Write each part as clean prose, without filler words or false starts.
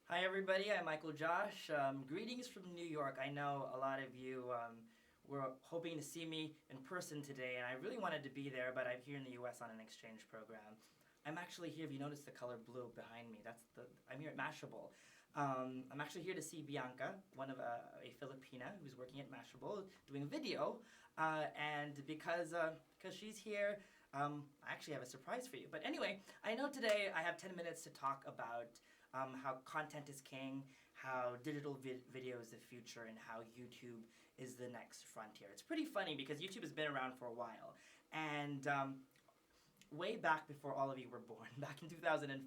Hi everybody, I'm Michael Josh. Greetings from New York. I know a lot of you were hoping to see me in person today, and I really wanted to be there, but I'm here in the U.S. on an exchange program. I'm actually here. If you notice the color blue behind me, I'm here at Mashable. I'm actually here to see Bianca, one of a Filipina who's working at Mashable, doing a video, and because she's here, I actually have a surprise for you. But anyway, I know today I have 10 minutes to talk about how content is king, how digital video is the future, and how YouTube is the next frontier. It's pretty funny because YouTube has been around for a while, and way back before all of you were born, back in 2005,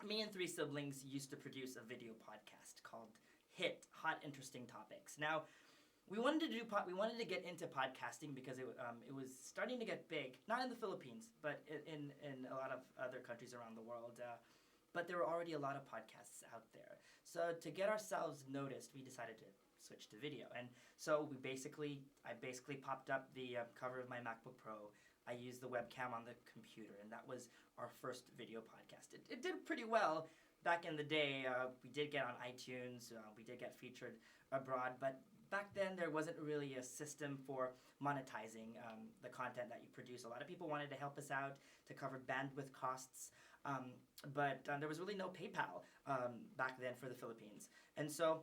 me and three siblings used to produce a video podcast called Hot Interesting Topics. Now, we wanted to get into podcasting because it was starting to get big, not in the Philippines, but in a lot of other countries around the world. But there were already a lot of podcasts out there. So to get ourselves noticed, we decided to switch to video. And so I basically popped up the cover of my MacBook Pro. I used the webcam on the computer, and that was our first video podcast. It did pretty well back in the day. We did get on iTunes. We did get featured abroad, but back then there wasn't really a system for monetizing the content that you produce. A lot of people wanted to help us out to cover bandwidth costs, but there was really no PayPal back then for the Philippines. And so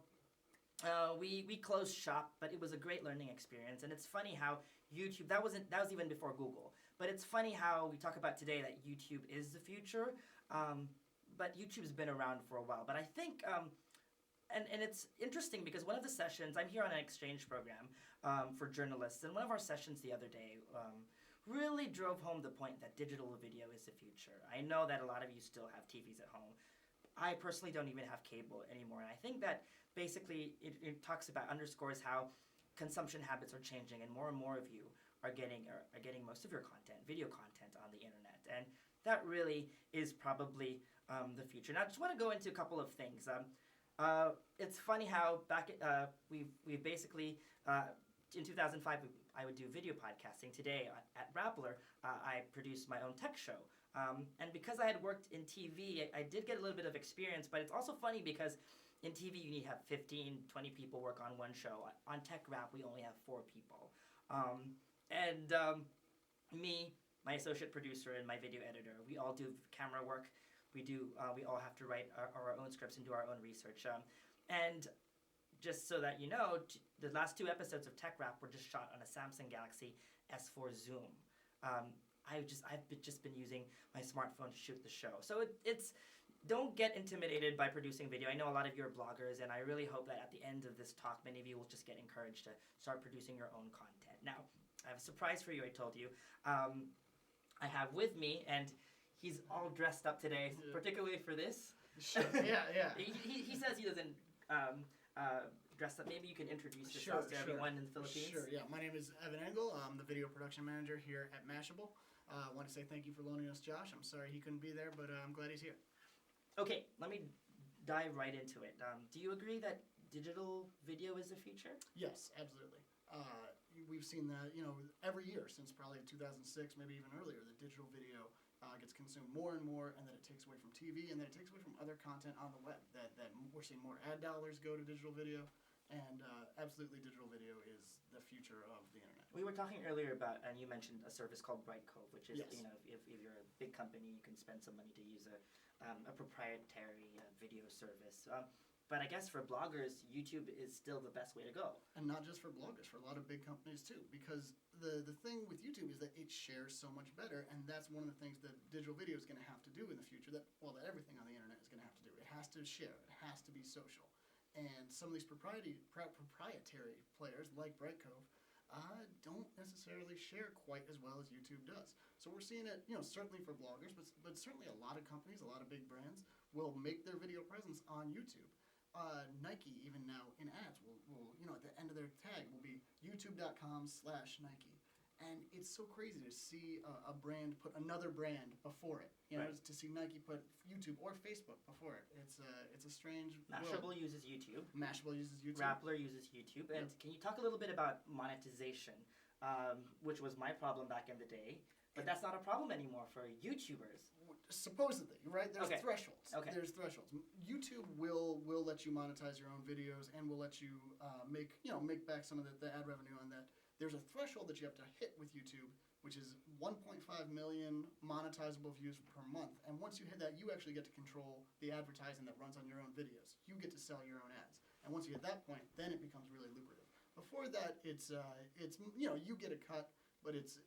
we closed shop, but it was a great learning experience. And it's funny how YouTube, that was even before Google, but it's funny how we talk about today that YouTube is the future, but YouTube's been around for a while. But I think and it's interesting because one of the sessions, I'm here on an exchange program for journalists, and one of our sessions the other day really drove home the point that digital video is the future. I know that a lot of you still have TVs at home. I personally don't even have cable anymore, and I think that basically it underscores how consumption habits are changing, and more of you are getting most of your content, video content, on the internet, and that really is probably the future. Now, I just want to go into a couple of things. It's funny how we basically in 2005 I would do video podcasting. Today at Rappler I produce my own tech show, and because I had worked in TV, I did get a little bit of experience. But it's also funny because in TV you need to have 15, 20 people work on one show. On Tech Rap we only have 4 people, and me, my associate producer, and my video editor, we all do camera work. We all have to write our own scripts and do our own research. And just so that you know, the last 2 episodes of Tech Rap were just shot on a Samsung Galaxy S4 Zoom. I've just been using my smartphone to shoot the show. So it's don't get intimidated by producing video. I know a lot of you are bloggers, and I really hope that at the end of this talk, many of you will just get encouraged to start producing your own content. Now, I have a surprise for you. I told you. I have with me, and he's all dressed up today, particularly for this. Sure. Yeah. He says he doesn't dress up. Maybe you can introduce yourself to everyone in the Philippines. Sure. Yeah. My name is Evan Engel. I'm the video production manager here at Mashable. I want to say thank you for loaning us Josh. I'm sorry he couldn't be there, but I'm glad he's here. Okay, let me dive right into it. Do you agree that digital video is the future? Yes, absolutely. We've seen that, every year since probably 2006, maybe even earlier, that digital video gets consumed more and more, and that it takes away from TV, and that it takes away from other content on the web. That we're seeing more ad dollars go to digital video, and absolutely digital video is the future of the internet. We were talking earlier about, and you mentioned a service called Brightcove, which is, Yes. if you're a big company, you can spend some money to use a proprietary video service. But I guess for bloggers, YouTube is still the best way to go. And not just for bloggers, for a lot of big companies too. Because the thing with YouTube is that it shares so much better, and that's one of the things that digital video is going to have to do in the future, that everything on the internet is going to have to do. It has to share. It has to be social. And some of these proprietary players, like Brightcove, don't necessarily share quite as well as YouTube does. So we're seeing it, certainly for bloggers, but certainly a lot of companies, a lot of big brands will make their video presence on YouTube. Nike, even now in ads, will at the end of their tag will be youtube.com/Nike. And it's so crazy to see a brand put another brand before it. Right. To see Nike put YouTube or Facebook before it. It's a strange Mashable world. uses YouTube. Mashable uses YouTube. Rappler uses YouTube. And can you talk a little bit about monetization, which was my problem back in the day? But that's not a problem anymore for YouTubers. Supposedly, right? There's Okay. thresholds. Okay. There's thresholds. YouTube will let you monetize your own videos and will let you make back some of the ad revenue on that. There's a threshold that you have to hit with YouTube, which is 1.5 million monetizable views per month. And once you hit that, you actually get to control the advertising that runs on your own videos. You get to sell your own ads. And once you hit that point, then it becomes really lucrative. Before that, it's you get a cut, but it's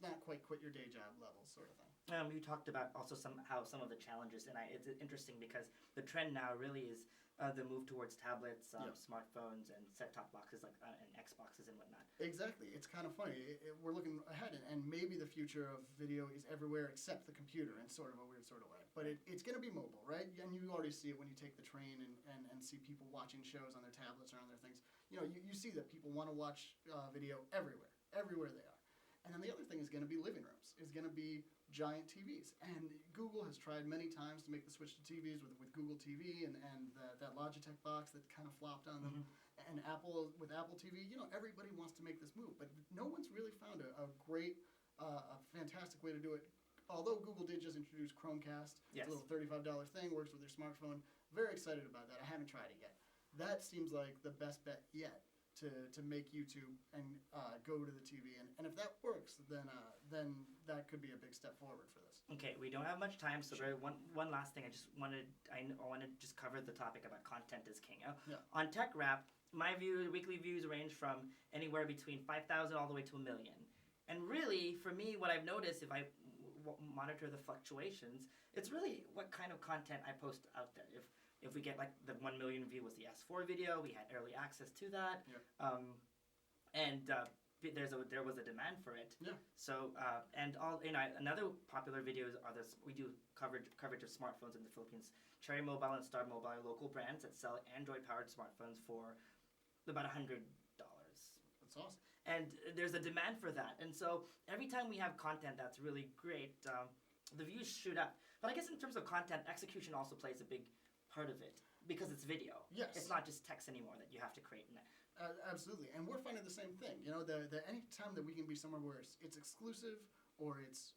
not quite quit your day job level sort of thing. You talked about also some of the challenges, and it's interesting because the trend now really is the move towards tablets, smartphones, and set-top boxes and Xboxes and whatnot. Exactly. It's kind of funny. We're looking ahead, and maybe the future of video is everywhere except the computer in sort of a weird sort of way. But it's going to be mobile, right? And you already see it when you take the train and see people watching shows on their tablets or on their things. You see that people want to watch video everywhere they are. And then the other thing is going to be living rooms. Is going to be giant TVs. And Google has tried many times to make the switch to TVs with Google TV and that Logitech box that kind of flopped on them. Mm-hmm. And Apple with Apple TV, everybody wants to make this move. But no one's really found a great, a fantastic way to do it. Although Google did just introduce Chromecast, yes. It's a little $35 thing, works with your smartphone. Very excited about that. I haven't tried it yet. That seems like the best bet yet to make YouTube and go to the TV. And if that works, then that could be a big step forward for this. Okay, we don't have much time, so one last thing. I wanted to just cover the topic about content is king. Yeah. On Tech Wrap, my weekly views range from anywhere between 5,000 all the way to 1 million. And really, for me, what I've noticed, if I monitor the fluctuations, it's really what kind of content I post out there. If we get the 1 million view was the S4 video, we had early access to that, there was a demand for it. Yeah. So another popular videos are we do coverage of smartphones in the Philippines. Cherry Mobile and Star Mobile are local brands that sell Android-powered smartphones for about $100. That's awesome. And there's a demand for that. And so every time we have content that's really great, the views shoot up. But I guess in terms of content, execution also plays a big part of it because it's video. Yes. It's not just text anymore that you have to create. Absolutely. And we're finding the same thing. The any time that we can be somewhere where it's exclusive or it's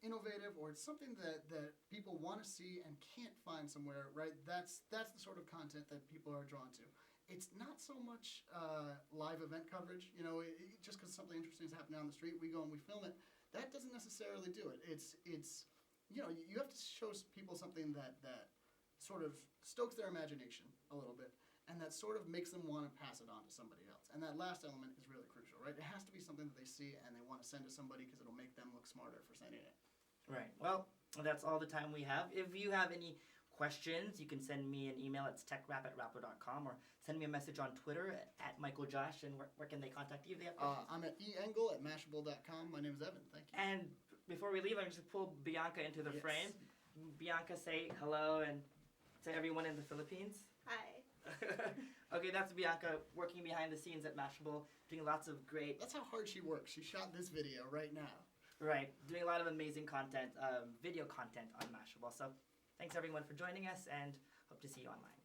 innovative or it's something that people want to see and can't find somewhere, right? That's the sort of content that people are drawn to. It's not so much live event coverage. Just because something interesting is happening on the street, we go and we film it. That doesn't necessarily do it. It's you have to show people something that sort of stokes their imagination a little bit, and that sort of makes them want to pass it on to somebody else. And that last element is really crucial, right? It has to be something that they see and they want to send to somebody because it'll make them look smarter for sending it. Right. Well, that's all the time we have. If you have any questions, you can send me an email. It's techwrap@rapper.com or send me a message on Twitter at MichaelJosh. And where can they contact you if they have questions? I'm at eengel@mashable.com. My name is Evan. Thank you. And before we leave, I'm just pull Bianca into the frame. Bianca, say hello and to everyone in the Philippines. Hi. Okay, that's Bianca working behind the scenes at Mashable, doing lots of great... That's how hard she works. She shot this video right now. Right, doing a lot of amazing content, video content on Mashable. So thanks everyone for joining us and hope to see you online.